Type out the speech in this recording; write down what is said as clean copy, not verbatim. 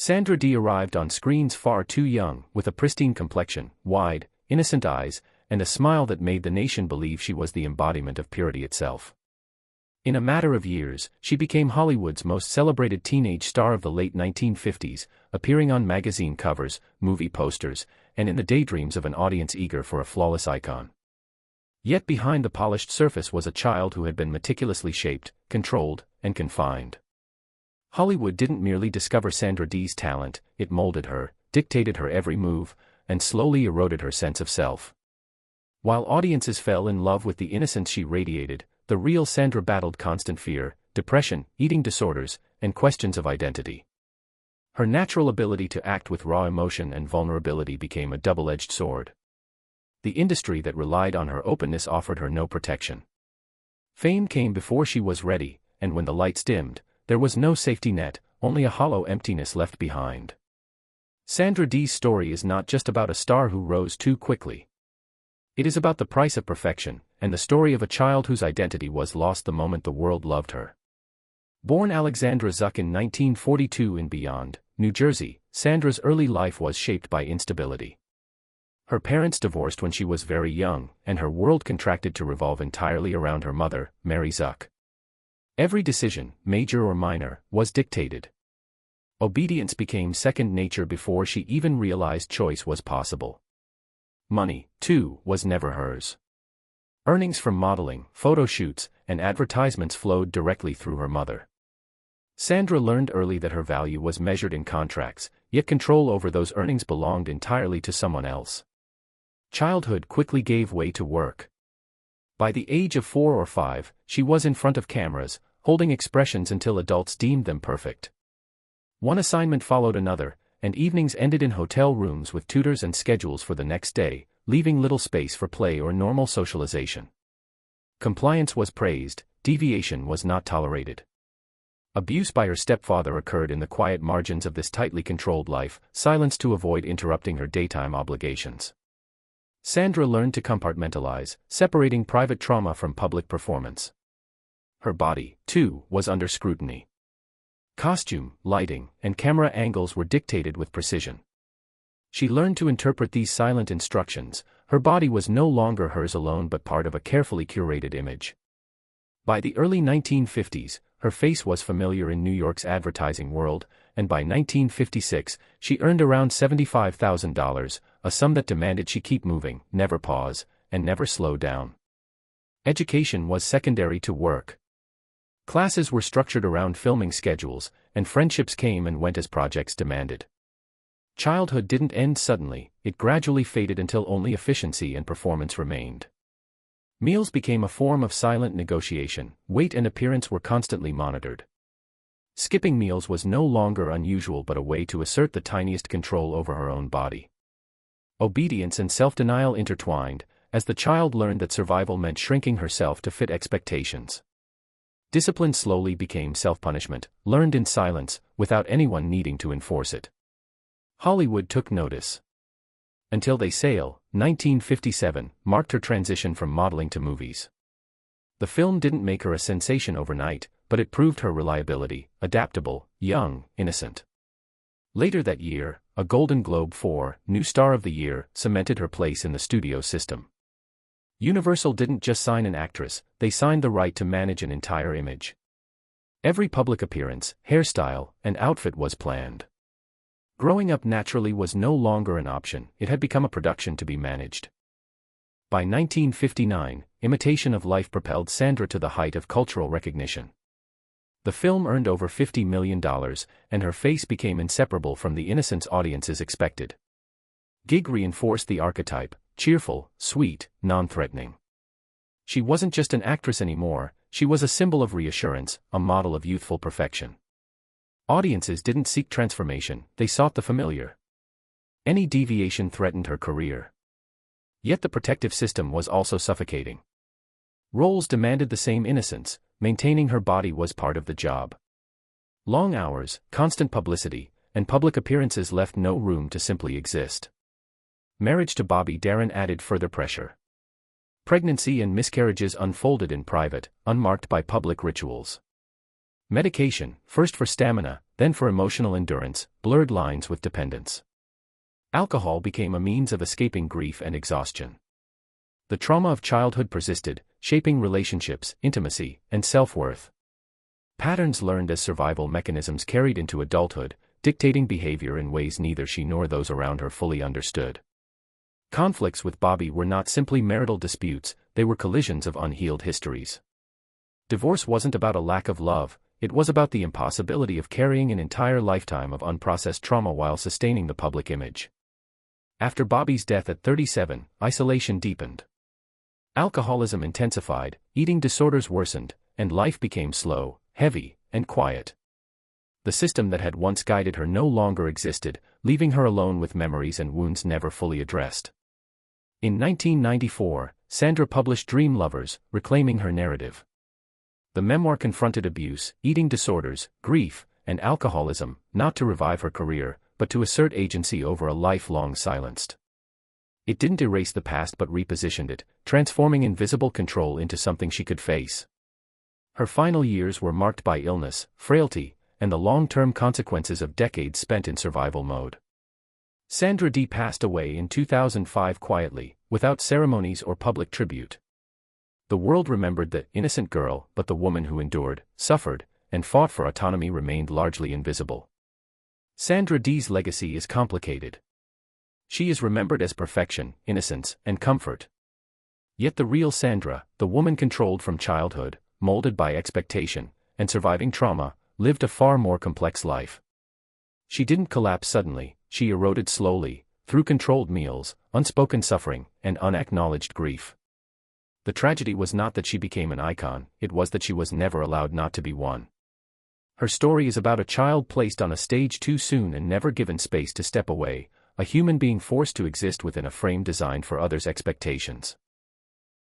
Sandra Dee arrived on screens far too young, with a pristine complexion, wide, innocent eyes, and a smile that made the nation believe she was the embodiment of purity itself. In a matter of years, she became Hollywood's most celebrated teenage star of the late 1950s, appearing on magazine covers, movie posters, and in the daydreams of an audience eager for a flawless icon. Yet behind the polished surface was a child who had been meticulously shaped, controlled, and confined. Hollywood didn't merely discover Sandra Dee's talent, it molded her, dictated her every move, and slowly eroded her sense of self. While audiences fell in love with the innocence she radiated, the real Sandra battled constant fear, depression, eating disorders, and questions of identity. Her natural ability to act with raw emotion and vulnerability became a double-edged sword. The industry that relied on her openness offered her no protection. Fame came before she was ready, and when the lights dimmed, there was no safety net, only a hollow emptiness left behind. Sandra Dee's story is not just about a star who rose too quickly. It is about the price of perfection, and the story of a child whose identity was lost the moment the world loved her. Born Alexandra Zuck in 1942 in Beyond, New Jersey, Sandra's early life was shaped by instability. Her parents divorced when she was very young, and her world contracted to revolve entirely around her mother, Mary Zuck. Every decision, major or minor, was dictated. Obedience became second nature before she even realized choice was possible. Money, too, was never hers. Earnings from modeling, photo shoots, and advertisements flowed directly through her mother. Sandra learned early that her value was measured in contracts, yet control over those earnings belonged entirely to someone else. Childhood quickly gave way to work. By the age of 4 or 5, she was in front of cameras, holding expressions until adults deemed them perfect. One assignment followed another, and evenings ended in hotel rooms with tutors and schedules for the next day, leaving little space for play or normal socialization. Compliance was praised, deviation was not tolerated. Abuse by her stepfather occurred in the quiet margins of this tightly controlled life, silence to avoid interrupting her daytime obligations. Sandra learned to compartmentalize, separating private trauma from public performance. Her body, too, was under scrutiny. Costume, lighting, and camera angles were dictated with precision. She learned to interpret these silent instructions. Her body was no longer hers alone but part of a carefully curated image. By the early 1950s, her face was familiar in New York's advertising world, and by 1956, she earned around $75,000, a sum that demanded she keep moving, never pause, and never slow down. Education was secondary to work. Classes were structured around filming schedules, and friendships came and went as projects demanded. Childhood didn't end suddenly, it gradually faded until only efficiency and performance remained. Meals became a form of silent negotiation, weight and appearance were constantly monitored. Skipping meals was no longer unusual but a way to assert the tiniest control over her own body. Obedience and self-denial intertwined, as the child learned that survival meant shrinking herself to fit expectations. Discipline slowly became self-punishment, learned in silence, without anyone needing to enforce it. Hollywood took notice. Until They Sail, 1957, marked her transition from modeling to movies. The film didn't make her a sensation overnight, but it proved her reliability, adaptable, young, innocent. Later that year, a Golden Globe for New Star of the Year cemented her place in the studio system. Universal didn't just sign an actress, they signed the right to manage an entire image. Every public appearance, hairstyle, and outfit was planned. Growing up naturally was no longer an option, it had become a production to be managed. By 1959, Imitation of Life propelled Sandra to the height of cultural recognition. The film earned over $50 million, and her face became inseparable from the innocence audiences expected. Gig reinforced the archetype, cheerful, sweet, non-threatening. She wasn't just an actress anymore, she was a symbol of reassurance, a model of youthful perfection. Audiences didn't seek transformation, they sought the familiar. Any deviation threatened her career. Yet the protective system was also suffocating. Roles demanded the same innocence, maintaining her body was part of the job. Long hours, constant publicity, and public appearances left no room to simply exist. Marriage to Bobby Darin added further pressure. Pregnancy and miscarriages unfolded in private, unmarked by public rituals. Medication, first for stamina, then for emotional endurance, blurred lines with dependence. Alcohol became a means of escaping grief and exhaustion. The trauma of childhood persisted, shaping relationships, intimacy, and self-worth. Patterns learned as survival mechanisms carried into adulthood, dictating behavior in ways neither she nor those around her fully understood. Conflicts with Bobby were not simply marital disputes, they were collisions of unhealed histories. Divorce wasn't about a lack of love, it was about the impossibility of carrying an entire lifetime of unprocessed trauma while sustaining the public image. After Bobby's death at 37, isolation deepened. Alcoholism intensified, eating disorders worsened, and life became slow, heavy, and quiet. The system that had once guided her no longer existed, leaving her alone with memories and wounds never fully addressed. In 1994, Sandra published Dream Lovers, reclaiming her narrative. The memoir confronted abuse, eating disorders, grief, and alcoholism, not to revive her career, but to assert agency over a life long silenced. It didn't erase the past but repositioned it, transforming invisible control into something she could face. Her final years were marked by illness, frailty, and the long-term consequences of decades spent in survival mode. Sandra Dee passed away in 2005 quietly, without ceremonies or public tribute. The world remembered the innocent girl, but the woman who endured, suffered, and fought for autonomy remained largely invisible. Sandra Dee's legacy is complicated. She is remembered as perfection, innocence, and comfort. Yet the real Sandra, the woman controlled from childhood, molded by expectation, and surviving trauma, lived a far more complex life. She didn't collapse suddenly, she eroded slowly, through controlled meals, unspoken suffering, and unacknowledged grief. The tragedy was not that she became an icon, it was that she was never allowed not to be one. Her story is about a child placed on a stage too soon and never given space to step away, a human being forced to exist within a frame designed for others' expectations.